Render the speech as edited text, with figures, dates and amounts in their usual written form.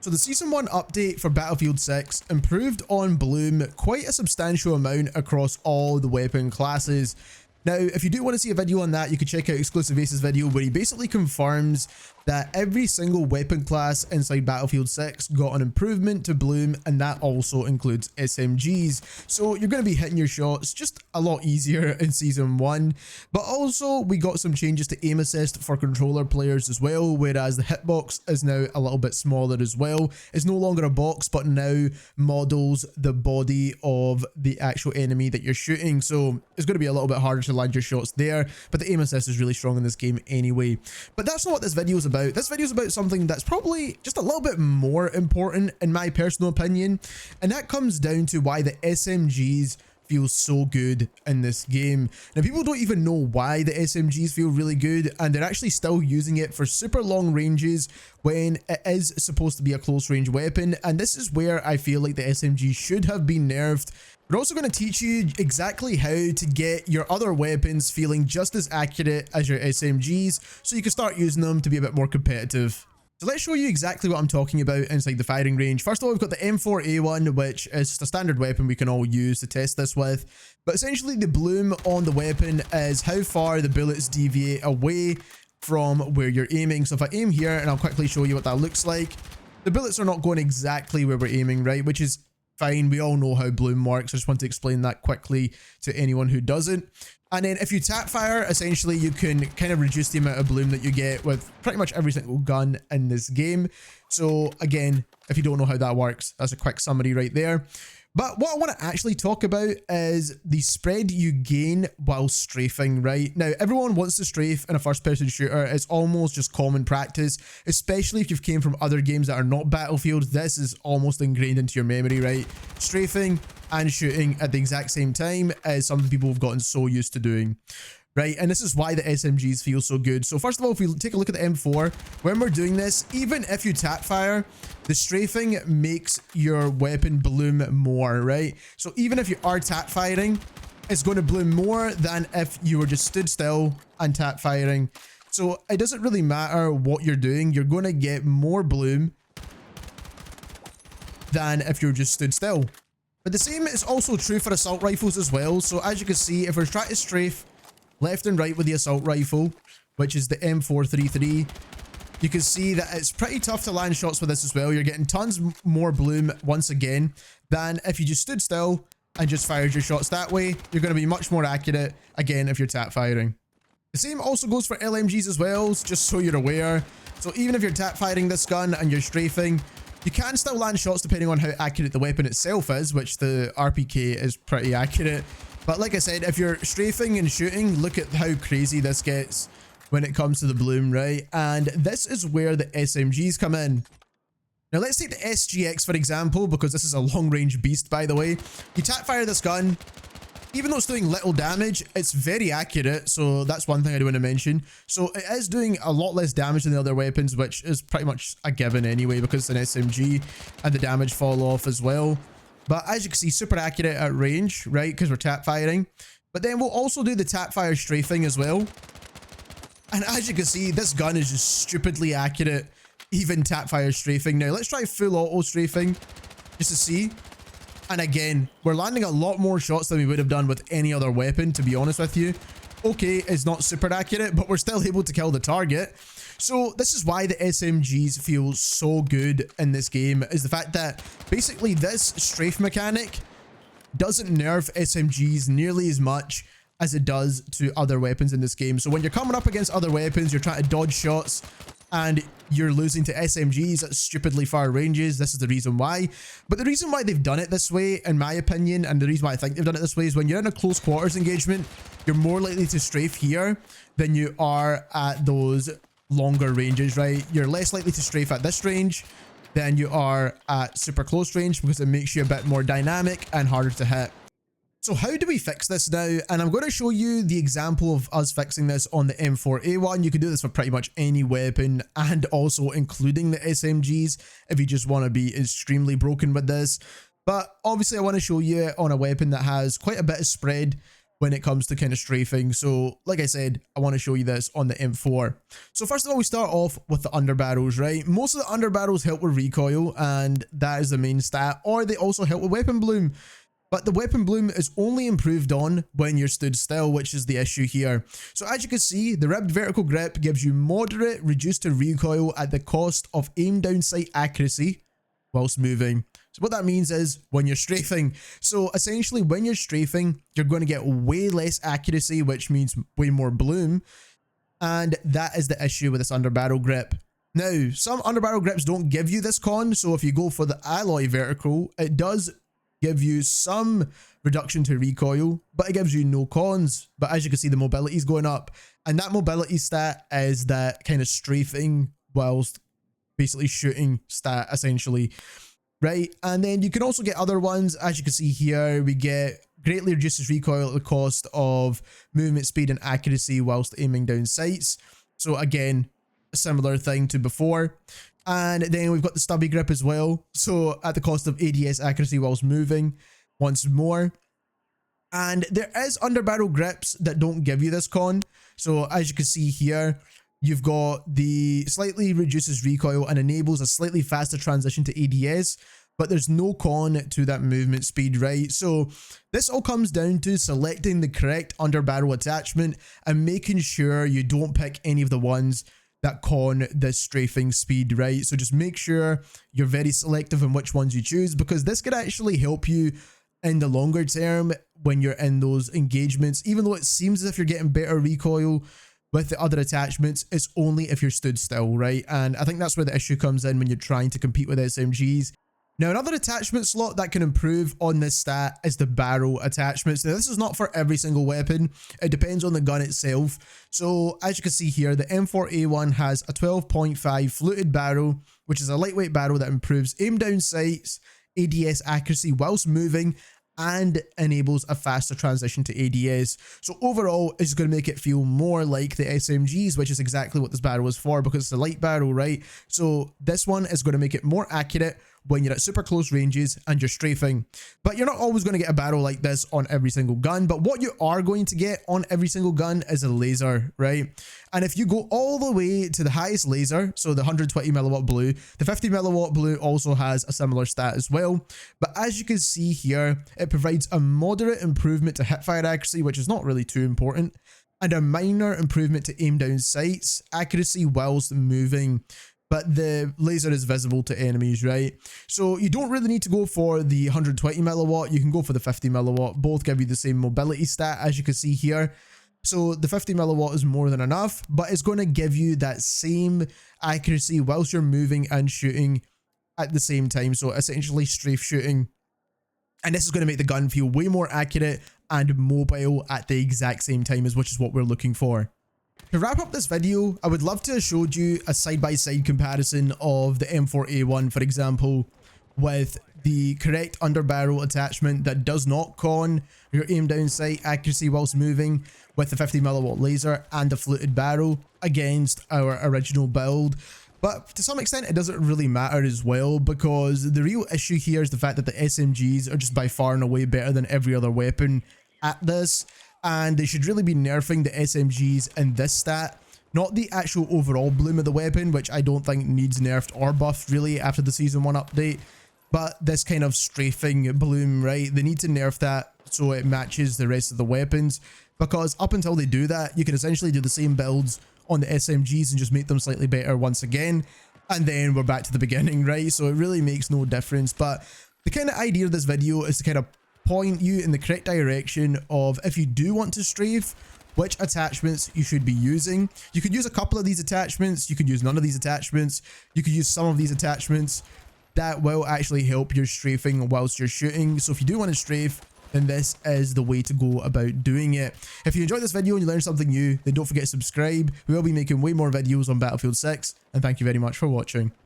So the Season 1 update for Battlefield 6 improved on Bloom quite a substantial amount across all the weapon classes. Now, if you do want to see a video on that, you can check out Exclusive Ace's video where he basically confirms that every single weapon class inside Battlefield 6 got an improvement to Bloom, and that also includes SMGs. So you're going to be hitting your shots just a lot easier in Season 1. But also, we got some changes to aim assist for controller players as well, whereas the hitbox is now a little bit smaller as well. It's no longer a box, but now models the body of the actual enemy that you're shooting. So it's going to be a little bit harder to land your shots there, but the aim assist is really strong in this game anyway. But that's not what this video is about. This video is about something that's probably just a little bit more important in my personal opinion, and that comes down to why the SMGs feel so good in this game. Now, people don't even know why the SMGs feel really good, and they're actually still using it for super long ranges when it is supposed to be a close range weapon, and this is where I feel like the SMG should have been nerfed. We're also going to teach you exactly how to get your other weapons feeling just as accurate as your SMGs, so you can start using them to be a bit more competitive. So let's show you exactly what I'm talking about inside the firing range. First of all, we've got the M4A1, which is just a standard weapon we can all use to test this with. But essentially the bloom on the weapon is how far the bullets deviate away from where you're aiming. So if I aim here, and I'll quickly show you what that looks like, the bullets are not going exactly where we're aiming, right? Which is fine. We all know how bloom works. I just want to explain that quickly to anyone who doesn't. And then if you tap fire, essentially you can kind of reduce the amount of bloom that you get with pretty much every single gun in this game. So again, if you don't know how that works, that's a quick summary right there. But what I want to actually talk about is the spread you gain while strafing, right? Now, everyone wants to strafe in a first-person shooter. It's almost just common practice, especially if you've came from other games that are not Battlefield. This is almost ingrained into your memory, right? Strafing and shooting at the exact same time is something people have gotten so used to doing. Right, and this is why the SMGs feel so good. So first of all, if we take a look at the M4, when we're doing this, even if you tap fire, the strafing makes your weapon bloom more, right? So even if you are tap firing, it's going to bloom more than if you were just stood still and tap firing. So it doesn't really matter what you're doing, you're going to get more bloom than if you're just stood still. But the same is also true for assault rifles as well. So as you can see, if we're trying to strafe left and right with the assault rifle, which is the M433, you can see that it's pretty tough to land shots with this as well. You're getting tons more bloom once again than if you just stood still and just fired your shots that way. You're going to be much more accurate, again, if you're tap firing. The same also goes for LMGs as well, just so you're aware. So even if you're tap firing this gun and you're strafing, you can still land shots depending on how accurate the weapon itself is, which the RPK is pretty accurate. But like I said, if you're strafing and shooting, look at how crazy this gets when it comes to the bloom, right? And this is where the SMGs come in. Now let's take the SGX for example, because this is a long-range beast, by the way. You tap fire this gun, even though it's doing little damage, it's very accurate. So that's one thing I do want to mention. So it is doing a lot less damage than the other weapons, which is pretty much a given anyway, because it's an SMG and the damage fall off as well. But as you can see, super accurate at range, right? Because we're tap firing. But then we'll also do the tap fire strafing as well. And as you can see, this gun is just stupidly accurate, even tap fire strafing. Now, let's try full auto strafing just to see. And again, we're landing a lot more shots than we would have done with any other weapon, to be honest with you. Okay, it's not super accurate, but we're still able to kill the target. So this is why the SMGs feel so good in this game, is the fact that basically this strafe mechanic doesn't nerf SMGs nearly as much as it does to other weapons in this game. So when you're coming up against other weapons, you're trying to dodge shots and you're losing to SMGs at stupidly far ranges. This is the reason why. But the reason why they've done it this way, in my opinion, and the reason why I think they've done it this way, is when you're in a close quarters engagement, you're more likely to strafe here than you are at those longer ranges, right? You're less likely to strafe at this range than you are at super close range, because it makes you a bit more dynamic and harder to hit. So how do we fix this now? And I'm going to show you the example of us fixing this on the M4A1. You can do this for pretty much any weapon, and also including the SMGs if you just want to be extremely broken with this. But obviously I want to show you on a weapon that has quite a bit of spread when it comes to kind of strafing. So like I said, I want to show you this on the M4. So first of all, we start off with the underbarrels, right? Most of the underbarrels help with recoil, and that is the main stat, or they also help with weapon bloom. But the weapon bloom is only improved on when you're stood still, which is the issue here. So as you can see, the ribbed vertical grip gives you moderate reduced to recoil at the cost of aim down sight accuracy whilst moving. So what that means is when you're strafing. So essentially when you're strafing, you're going to get way less accuracy, which means way more bloom. And that is the issue with this underbarrel grip. Now, some underbarrel grips don't give you this con. So if you go for the alloy vertical, it does give you some reduction to recoil, but it gives you no cons. But as you can see, the mobility is going up. And that mobility stat is that kind of strafing whilst basically shooting stat essentially. Right, and then you can also get other ones. As you can see here, we get greatly reduces recoil at the cost of movement speed and accuracy whilst aiming down sights. So again, a similar thing to before. And then we've got the stubby grip as well. So at the cost of ADS accuracy whilst moving once more. And there is underbarrel grips that don't give you this con. So as you can see here, you've got the slightly reduces recoil and enables a slightly faster transition to ADS, but there's no con to that movement speed, right? So this all comes down to selecting the correct underbarrel attachment and making sure you don't pick any of the ones that con this strafing speed, right? So just make sure you're very selective in which ones you choose, because this could actually help you in the longer term when you're in those engagements. Even though it seems as if you're getting better recoil with the other attachments, it's only if you're stood still, right? And I think that's where the issue comes in when you're trying to compete with SMGs. Now, another attachment slot that can improve on this stat is the barrel attachments. Now, this is not for every single weapon. It depends on the gun itself. So, as you can see here, the M4A1 has a 12.5 fluted barrel, which is a lightweight barrel that improves aim down sights, ADS accuracy whilst moving, and enables a faster transition to ADS. So overall, it's going to make it feel more like the SMGs, which is exactly what this barrel is for, because it's a light barrel, right? So this one is going to make it more accurate when you're at super close ranges and you're strafing. But you're not always going to get a barrel like this on every single gun, but what you are going to get on every single gun is a laser, right? And if you go all the way to the highest laser, so the 120 milliwatt blue, the 50 milliwatt blue also has a similar stat as well. But as you can see here, it provides a moderate improvement to hipfire accuracy, which is not really too important, and a minor improvement to aim down sights accuracy whilst moving. But the laser is visible to enemies, right? So you don't really need to go for the 120 milliwatt. You can go for the 50 milliwatt. Both give you the same mobility stat, as you can see here. So the 50 milliwatt is more than enough, but it's going to give you that same accuracy whilst you're moving and shooting at the same time. So essentially strafe shooting. And this is going to make the gun feel way more accurate and mobile at the exact same time, which is what we're looking for. To wrap up this video, I would love to have showed you a side-by-side comparison of the M4A1, for example, with the correct underbarrel attachment that does not con your aim down sight accuracy whilst moving, with the 50 milliwatt laser and the fluted barrel against our original build. But to some extent, it doesn't really matter as well, because the real issue here is the fact that the SMGs are just by far and away better than every other weapon at this. And they should really be nerfing the SMGs in this stat, not the actual overall bloom of the weapon, which I don't think needs nerfed or buffed really after the Season 1 update, but this kind of strafing bloom, right? They need to nerf that so it matches the rest of the weapons, because up until they do that, you can essentially do the same builds on the SMGs and just make them slightly better once again, and then we're back to the beginning, right? So it really makes no difference. But the kind of idea of this video is to kind of point you in the correct direction of, if you do want to strafe, which attachments you should be using. You could use a couple of these attachments, you could use none of these attachments, you could use some of these attachments. That will actually help your strafing whilst you're shooting. So if you do want to strafe, then this is the way to go about doing it. If you enjoyed this video and you learned something new, then don't forget to subscribe. We will be making way more videos on Battlefield 6, and thank you very much for watching.